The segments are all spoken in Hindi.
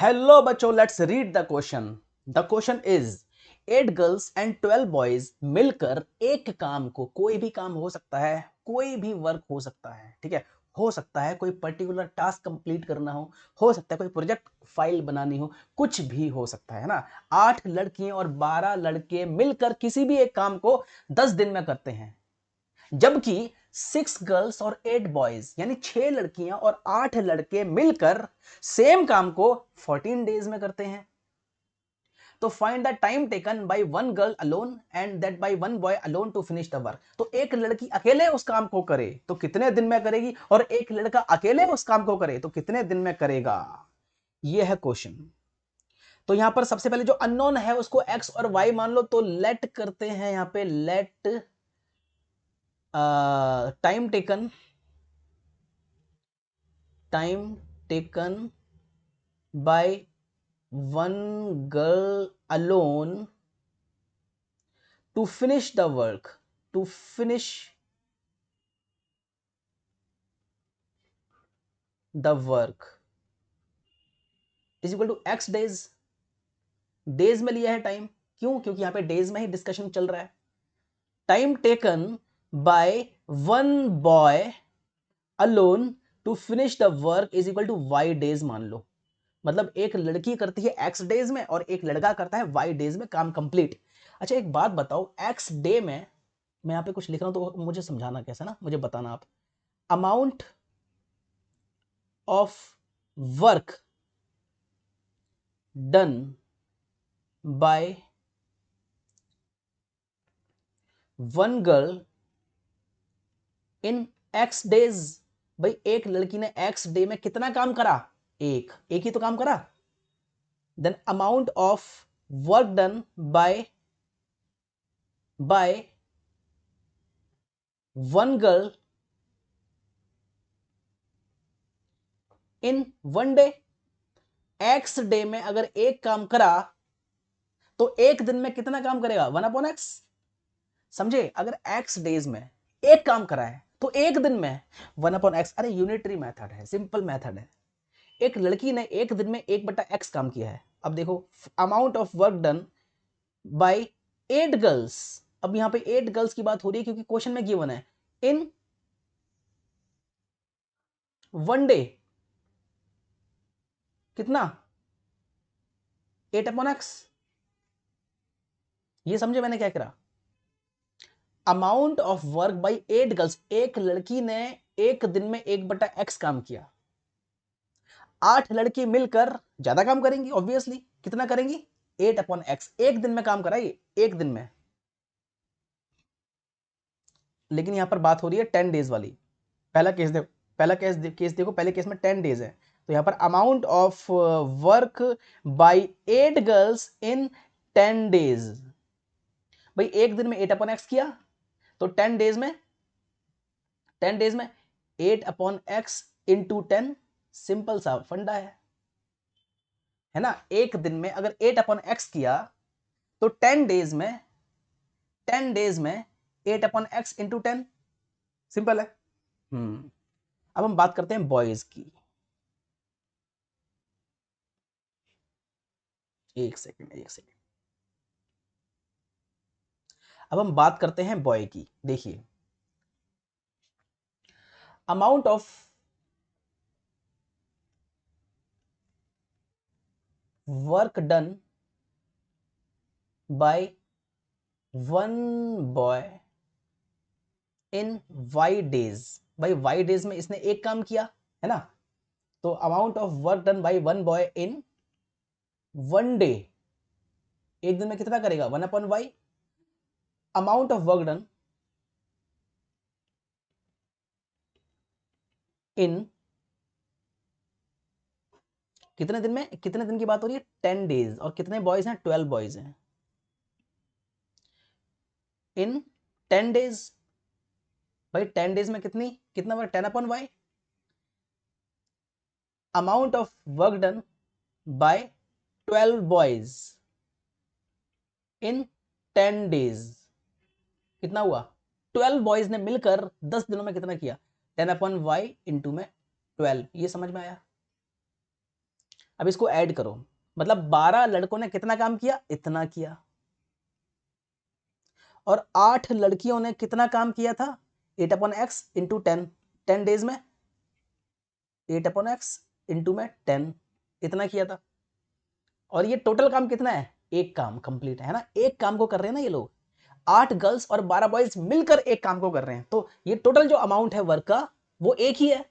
हेलो बच्चों, let's read the question. The question is 8 girls and 12 boys मिलकर एक काम को, कोई भी काम हो सकता है, कोई भी वर्क हो सकता है, ठीक है, हो सकता है कोई पर्टिकुलर टास्क कंप्लीट करना हो सकता है कोई प्रोजेक्ट फाइल बनानी हो, कुछ भी हो सकता है ना। 8 लड़कियां और 12 लड़के मिलकर किसी भी एक काम को 10 दिन में करते हैं, जबकि 6 गर्ल्स और 8 बॉयज यानी 6 लड़कियां और 8 लड़के मिलकर सेम काम को 14 डेज में करते हैं। तो find the time taken by one girl alone and that by one boy alone to finish the work. तो एक लड़की अकेले उस काम को करे तो कितने दिन में करेगी, और एक लड़का अकेले उस काम को करे तो कितने दिन में करेगा, यह है क्वेश्चन। तो यहां पर सबसे पहले जो अननोन है उसको एक्स और वाई मान लो, तो लेट करते हैं यहां पे, let time taken by one girl alone to finish the work, to finish the work is equal to X days. Days में लिया है टाइम, क्यों? क्योंकि यहां पे डेज में ही डिस्कशन चल रहा है। Time taken by one boy alone to finish the work is equal to Y days मान लो। मतलब एक लड़की करती है एक्स डेज में और एक लड़का करता है वाई डेज में काम कंप्लीट। अच्छा एक बात बताओ, एक्स डे में मैं यहां पे कुछ लिख रहा हूं तो मुझे समझाना कैसे ना, मुझे बताना आप। Amount of work done by one girl in x days. भाई एक लड़की ने एक्स डे में कितना काम करा, एक एक ही तो काम करा। Then amount of work done by one girl in one day. X day में अगर एक काम करा तो एक दिन में कितना काम करेगा, वन अपॉन एक्स। समझे? अगर एक्स डेज में एक काम करा है तो एक दिन में वन अपॉन एक्स। अरे यूनिटरी मेथड है, सिंपल मेथड है। एक लड़की ने एक दिन में 1/x काम किया है। अब देखो amount of work done bye 8 girls. अब यहां पे 8 गर्ल्स की बात हो रही है क्योंकि क्वेश्चन में गिवन है इन वन डे कितना, 8/x। ये समझे मैंने क्या करा? Amount of work by 8 girls, एक लड़की ने एक दिन में 1/x काम किया। 8 लड़की मिलकर ज्यादा काम करेंगी ऑब्वियसली, कितना करेंगी, 8/x। एक दिन में काम कराइए, एक दिन में। लेकिन यहां पर बात हो रही है 10 डेज वाली। पहला केस देखो, केस देखो, पहले केस में 10 डेज है, तो यहां पर amount of work by 8 girls in 10 days. भाई एक दिन में 8/x किया तो 10 डेज में 8/x इंटू 10। सिंपल सा फंडा है ना। एक दिन में अगर 8/x किया तो 10 डेज में 8/x इंटू 10। सिंपल है। अब हम बात करते हैं बॉयज की। एक सेकेंड। अब हम बात करते हैं बॉय की। देखिए amount of work done by one boy in Y days. भाई वाई डेज में इसने एक काम किया है ना, तो amount of work done by one boy in one day, एक दिन में कितना करेगा, 1/y। Amount of work done in कितने दिन में, कितने दिन की बात हो रही है, 10 डेज। और कितने बॉयज हैं, 12 बॉयज हैं इन 10 डेज। भाई 10 डेज में कितनी, कितना work, 10/y। Amount of work done bye 12 boys in 10 days कितना हुआ, 12 बॉयज ने मिलकर 10 दिनों में कितना किया, 10/y इंटू में 12। ये समझ में आया? अब इसको ऐड करो, मतलब 12 लड़कों ने कितना काम किया, इतना किया, और 8 लड़कियों ने कितना काम किया था, 8/x इंटू 10, 10 डेज में 8/x इंटू में 10, इतना किया था। और ये टोटल काम कितना है, एक काम कंप्लीट है ना, एक काम को कर रहे हैं ना ये लोग, 8 गर्ल्स और 12 बॉयज मिलकर एक काम को कर रहे हैं, तो ये टोटल जो अमाउंट है वर्क का वो एक ही है,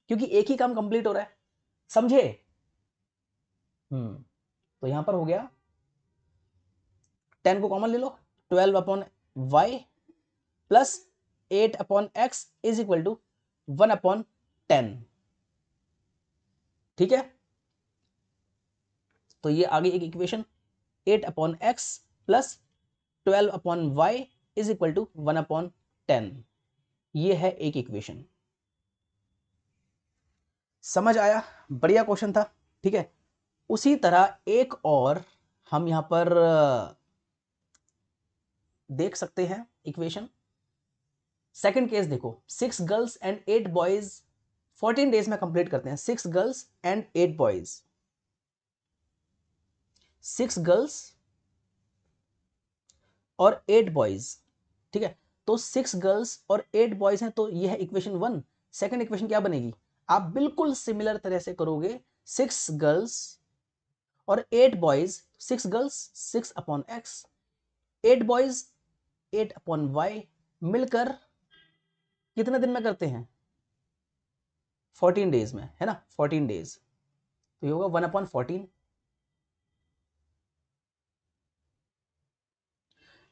क्योंकि एक ही काम कंप्लीट हो रहा है, समझे। तो यहां पर हो गया, 10 को कॉमन ले लो, 12/y plus 8/x is equal to 1/10, ठीक है। तो ये आगे एक equation, 8/x plus 12/y is equal to 1/10, ये है एक इक्वेशन। समझ आया, बढ़िया क्वेश्चन था, ठीक है। उसी तरह एक और हम यहां पर देख सकते हैं इक्वेशन। सेकंड केस देखो, 6 गर्ल्स एंड 8 बॉयज 14 डेज में कंप्लीट करते हैं, 6 गर्ल्स एंड 8 बॉयज, 6 गर्ल्स और 8 बॉयज, ठीक है। तो 6 गर्ल्स और 8 बॉयज हैं, तो ये है इक्वेशन 1। सेकंड इक्वेशन क्या बनेगी, आप बिल्कुल सिमिलर तरह से करोगे, 6 गर्ल्स और 8 boys, 6 girls 6/x, 8 boys 8/y, मिलकर कितने दिन में करते हैं, 14 डेज में, है ना, 14 डेज, तो ये होगा 1/14,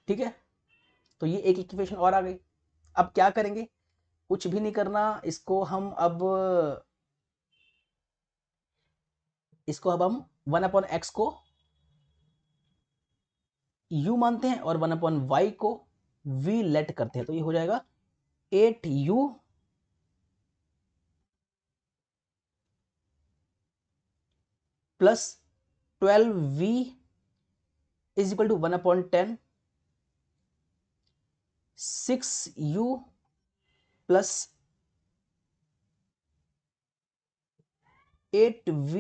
ठीक है। तो ये एक इक्वेशन और आ गई। अब क्या करेंगे, कुछ भी नहीं करना, इसको अब हम 1/x को u मानते हैं और 1/y को v लेट करते हैं, तो ये हो जाएगा 8u plus 12v is equal to 1/10, 6u plus 8v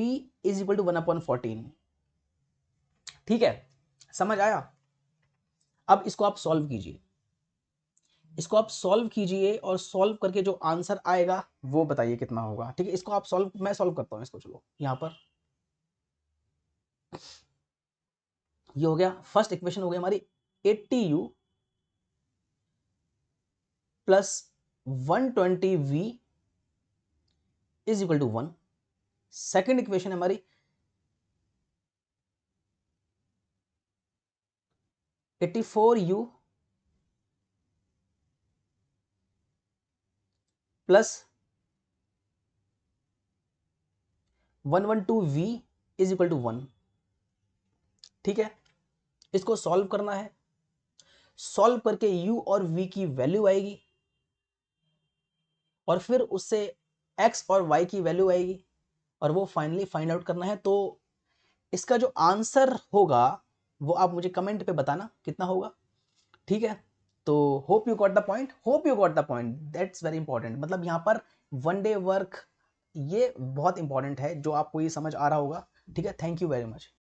is equal to 1/14, ठीक है। समझ आया। अब इसको आप सॉल्व कीजिए, इसको आप सॉल्व कीजिए और सॉल्व करके जो आंसर आएगा वो बताइए कितना होगा, ठीक है। इसको आप सॉल्व, मैं सॉल्व करता हूं इसको, चलो यहां पर ये हो गया, फर्स्ट इक्वेशन हो गई हमारी 80u plus 120v is equal to 1। Second equation है हमारी 84u plus 112v is equal to 1, ठीक है। इसको सॉल्व करना है, सॉल्व करके u और v की वैल्यू आएगी और फिर उससे x और y की वैल्यू आएगी और वो फाइनली फाइंड आउट करना है। तो इसका जो आंसर होगा वो आप मुझे कमेंट पे बताना कितना होगा, ठीक है। तो hope you got the point, hope you got the point, that's very important. मतलब यहाँ पर वन डे वर्क ये बहुत इंपॉर्टेंट है, जो आपको ये समझ आ रहा होगा, ठीक है। Thank you very much.